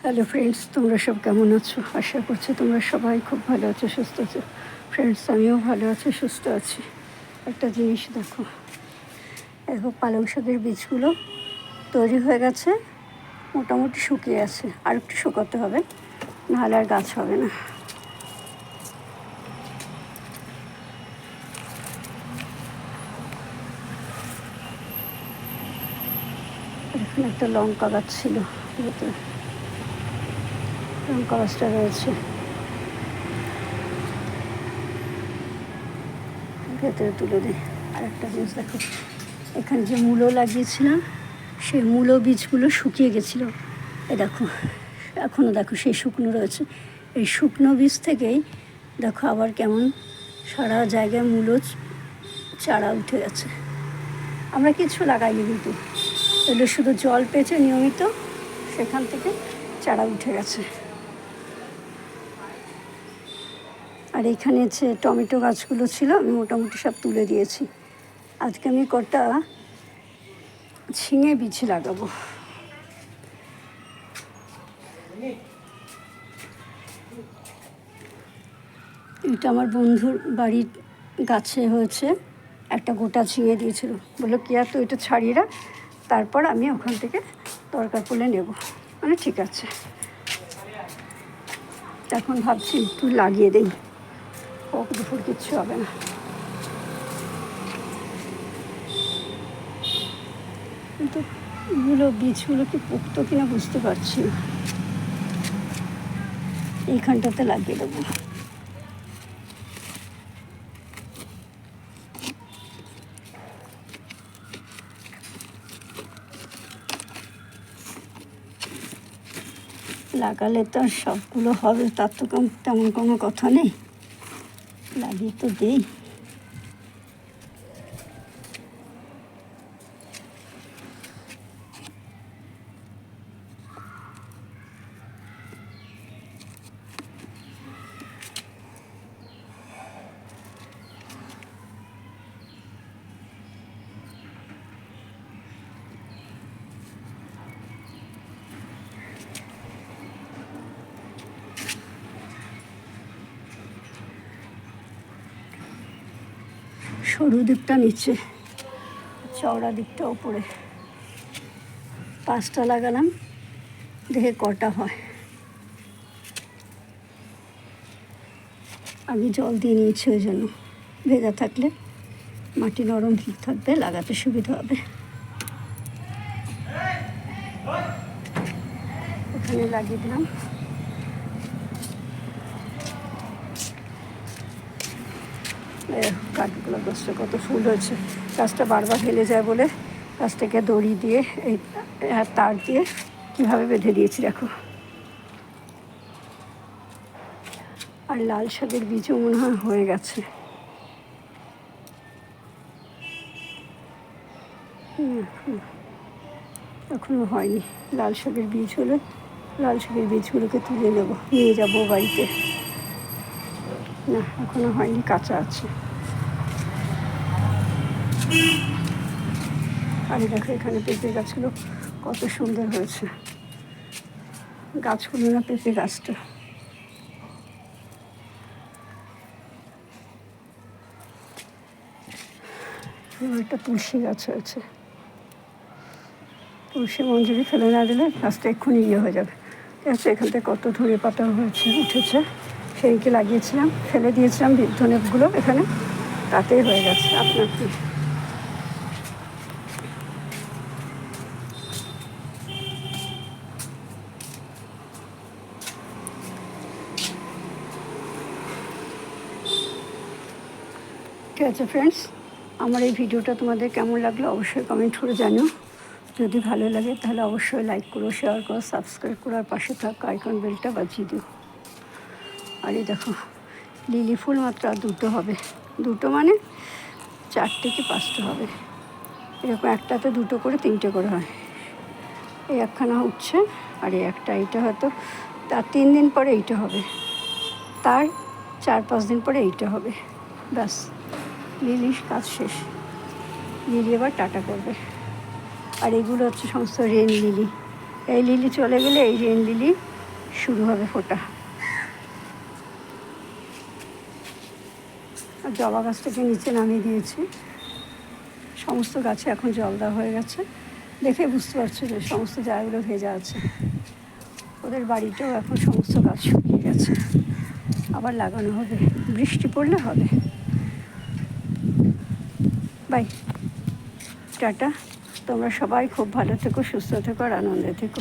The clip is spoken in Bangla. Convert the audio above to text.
হ্যালো ফ্রেন্ডস, তোমরা সব কেমন আছো? আশা করছি তোমরা সবাই খুব ভালো আছো, সুস্থ আছো। ফ্রেন্ডস, আমিও ভালো আছি, সুস্থ আছি। একটা জিনিস দেখো, দেখো পালং শাকের বীজগুলো তৈরি হয়ে গেছে, মোটামুটি শুকিয়ে আছে, আর একটু শুকাতে হবে, নাহলে আর গাছ হবে না। এখানে একটা লঙ্কা গাছ ছিল, ভেতরে লঙ্কা গাছটা রয়েছে, ভেতরে তুলে দিই। আর একটা জিনিস দেখো, এখানে যে মূলো লাগিয়েছিলাম, সেই মূলো বীজগুলো শুকিয়ে গেছিলো। দেখো, এখনও দেখো সেই শুকনো রয়েছে। এই শুকনো বীজ থেকেই দেখো আবার কেমন সারা জায়গায় মূলো চারা উঠে গেছে। আমরা কিছু লাগাইনি, কিন্তু এগুলো শুধু জল পেয়েছে নিয়মিত, সেখান থেকে চারা উঠে গেছে। আর এখানে যে টমেটো গাছগুলো ছিল, আমি মোটামুটি সব তুলে দিয়েছি। আজকে আমি কটা ঝিঙে বীজ লাগাবো। এটা আমার বন্ধুর বাড়ির গাছে হয়েছে, একটা গোটা ঝিঙে দিয়েছিল, বললো কি আর তো এটা ছাড়িয়ে রাখ, তারপর আমি ওখান থেকে দরকার পড়লে নেব। মানে ঠিক আছে, এখন ভাবছি একটু লাগিয়ে দেই, হোক দুপুর কিচ্ছু হবে না। কিন্তু এগুলো বীজগুলো কি পোক্ত কিনা বুঝতে পারছি না। এইখানটাতে লাগিয়ে দেবো। লাগালে তো আর সবগুলো হবে, তার তো তেমন কোনো কথা নেই, লাগিয়ে তো দিই। সরু দিকটা নিচে, চওড়া দিকটা ওপরে। 5টা লাগালাম, দেখে কটা হয়। আমি জল দিয়ে নিয়েছি, ওই জন্য ভেজা থাকলে মাটি নরম থাকবে, লাগাতে সুবিধা হবে। এখানে লাগিয়ে দিলাম। কাঠগুলো গাছটা কত ফুল হয়েছে। গাছটা বারবার হেলে যায় বলে গাছটাকে দড়ি দিয়ে এই তার দিয়ে কীভাবে বেঁধে দিয়েছি দেখো। আর লাল শাকের বীজও মনে হয় হয়ে গেছে। এখনো হয়নি। লাল শাকের বীজ হলে লাল শাকের বীজগুলোকে তুলে নেব, নিয়ে যাবো বাড়িতে। না, এখনো হয়নি, কাঁচা আছে। আর দেখো, এখানে পেঁপে গাছগুলো কত সুন্দর হয়েছে। গাছগুলো না, পেঁপে গাছটা। একটা তুলসী গাছ হয়েছে। তুলসী মঞ্জুরি ফেলে না দিলে গাছটা এক্ষুনি হয়ে যাবে। ঠিক আছে, এখান থেকে কত ধনে পাতা হয়েছে, উঠেছে। সেইকে লাগিয়েছিলাম, ফেলে দিয়েছিলাম ধনেগুলো, এখানে তাতেই হয়ে গেছে। আপনার কি? ঠিক আছে ফ্রেন্ডস, আমার এই ভিডিওটা তোমাদের কেমন লাগলো অবশ্যই কমেন্ট করে জানিও। যদি ভালো লাগে তাহলে অবশ্যই লাইক করো, শেয়ার করো, সাবস্ক্রাইব করো, আর পাশে থাকা আইকন বেলটা বাজিয়ে দিও। আর এই দেখো, লিলি ফুল মাত্র আর 2টো হবে। 2টো মানে 4টে কি 5টা হবে। এরকম একটাতে 2টো করে 3টে করে হয়। এই একখানা উঠছে, আর এই একটা, এইটা হয়তো তার 3 দিন পরে এইটা হবে, তার 4-5 দিন পরে এইটা হবে। ব্যাস, লিলির কাজ শেষ। লিলি এবার টাটা করবে। আর এগুলো হচ্ছে সমস্ত রেন লিলি। এই লিলি চলে গেলে এই রেন লিলি শুরু হবে ফোটা। আর জবা গাছটাকে নিচে নামিয়ে দিয়েছি। সমস্ত গাছে এখন জল দেওয়া হয়ে গেছে, দেখে বুঝতে পারছো যে সমস্ত জায়গাগুলো ভেজা আছে। ওদের বাড়িটাও এখন সমস্ত গাছ শুকিয়ে গেছে, আবার লাগানো হবে, বৃষ্টি পড়লে হবে। Bye, tata. তোমরা সবাই খুব ভালো থেকো, সুস্থ থেকো আর আনন্দে থেকো।